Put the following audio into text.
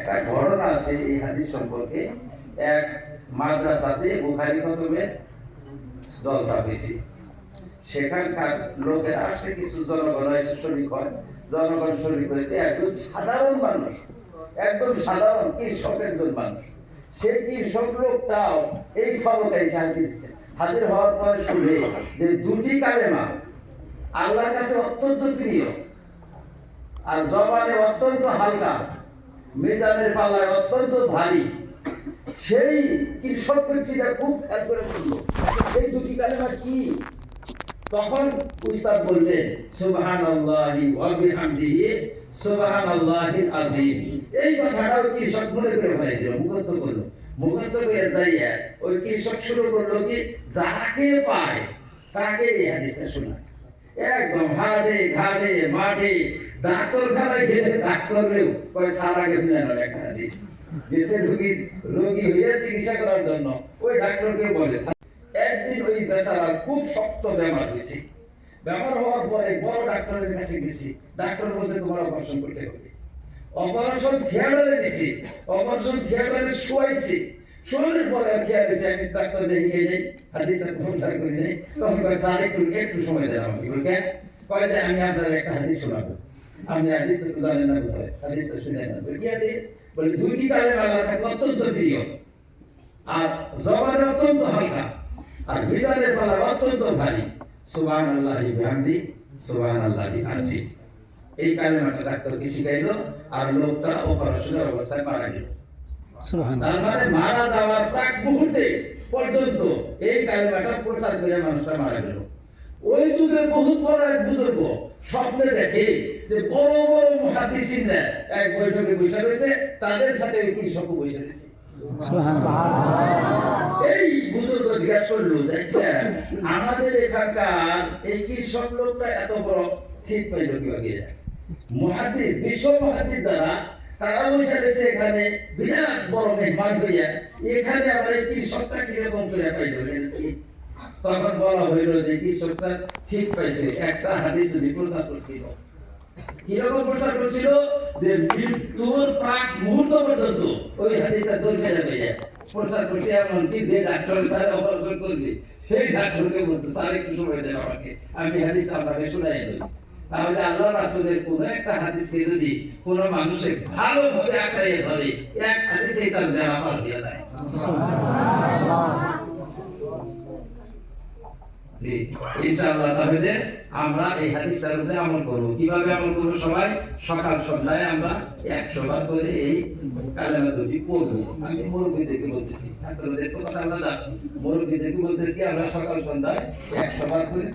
একটা ঘটনা আছে এই হাদিস সম্পর্কে। এক মাদ্রাসাতে বুখারী খতমের জলসা হয়েছে। সেখানকার লোকের আসছে, কিছু জনগণ এসে শরীক হয়। জনগণ শরীক হয়েছে একজন সাধারণ মানুষ, একদম সাধারণ কৃষক একজন মানুষ। সেই কৃষক লোকটাও এই সবকে হাজির দিচ্ছেন। হাজির হওয়ার পরে শুনে যে দুটি কালেমা আল্লাহর কাছে অত্যন্ত প্রিয়, আর জবানে অত্যন্ত হালকা, মিজানের পাল্লায় অত্যন্ত ভারী। সেই কৃষক ব্যক্তিটা খুব খেয়াল করে বলল, এই দুটি কালেমা কি? তখন উস্তাদ বললেন, সুবহানাল্লাহি ওয়া বিহামদিহি সুবহানাল্লাহিল আযীম। এই কথাটাও কৃষক মনে করে ফেলাই দিল, মুখস্থ করলো। মুখস্থ করে যাইয়া ওই কৃষক শুরু করলো কি, যাকে পায় তাকে এই হাদিসটা শোনায়। একদম হাটে ঘাটে মাঠে ডাক্তারখানায় গেলে ডাক্তাররেও কয় সারা গেলে একটা হাদিস গেছে রোগী হইয়া চিকিৎসা করার জন্য, ওই ডাক্তারকে বলে। একদিন ওই বেচারার খুব শক্ত বেমার হয়েছে। বেমার হওয়ার পরে বড় ডাক্তারের কাছে গেছি। ডাক্তার বলছে তোমার অপারেশন করতে হবে। অপারেশন থিয়েটারে দিছি, অপারেশন থিয়েটারে শোয়াইছি। শোয়ানোর পরে আর খেয়াল হয়েছে আমি ডাক্তার দেখে যাই, হাদিসটা প্রচার করি নাই। তখন কয় স্যার একটু সময় দেন আমাকে। কেন? কয় যে আমি আপনার একটা হাদিস শোনাবো। আপনি হাদিসটা তো জানেন না কোথায়, হাদিসটা শুনে না। বলে দুইটি কালেমা আল্লাহর কাছে অত্যন্ত প্রিয়, আর জবানে অত্যন্ত হালকা, আর মিজানের পাল্লা অত্যন্ত ভারী। সুবহানাল্লাহি বিহামদি সুবহানাল্লাহিল আযীম। এই কালেমাটা ডাক্তারকে শিখাইলো, আর লোকটা অপারেশনের অবস্থায় মারা গেল। সুবহানাল্লাহ। তার মানে মারা যাওয়ার তাক মুহূর্তে পর্যন্ত এই কালেমাটা প্রচার করে মানুষটা মারা গেল। ওই যুগের বহুত বড় এক বুজুর্গ স্বপ্নে দেখে যে বড় বড় মুহাদ্দিসিনরা এক বৈঠকে বসে রয়েছে, তাদের সাথে ওই কৃষকও বসে রয়েছে। এই বুজুর্গ জিজ্ঞাসা করলো, দেখছেন আমাদের এখানকার এই কৃষক লোকটা এত বড় সিট পাইল কিভাবে? মুহাদ্দিস, বিশ্ব মুহাদ্দিস যারা, তারা বসে রয়েছে এখানে বিরাট বড় মেহমান হইয়া, এখানে আবার এই কৃষকটা কিরকম করে পাইল? তখন বলা হইল যে কৃষকটা সিট পাইছে, একটা হাদিস যদি প্রচার করছিল। কিরকম প্রচার করছিল? যে মৃত্যুর প্রাক মুহূর্ত পর্যন্ত ওই হাদিসটা দরকার হয়ে প্রচার করছে। এমনকি যে ডাক্তার তারা অপারেশন করবে, সেই ডাক্তারকে বলছে স্যার একটু সময় দেন আমাকে, আমি হাদিসটা আপনাকে শোনাই দেব। তাহলে আল্লাহ রাসূলের কোন একটা হাদিসকে যদি কোন মানুষের ভালোভাবে আঁকড়িয়ে ধরে, এক হাদিসে তার দেওয়া পার হয়ে যায়। জি, ইনশাআল্লাহ তাহলে আমরা এই হাদিসটার উপরে আমল করব। কিভাবে আমল করব? সবাই সকাল সন্ধ্যায় আমরা 100 বার করে এই কালেমা দুটি পড়ব। আমি মুরব্বিদেরকে বলতেছি, ছাত্রদের তো কথা আলাদা, মুরব্বিদেরকে বলতেছি আমরা সকাল সন্ধ্যায় 100 বার করে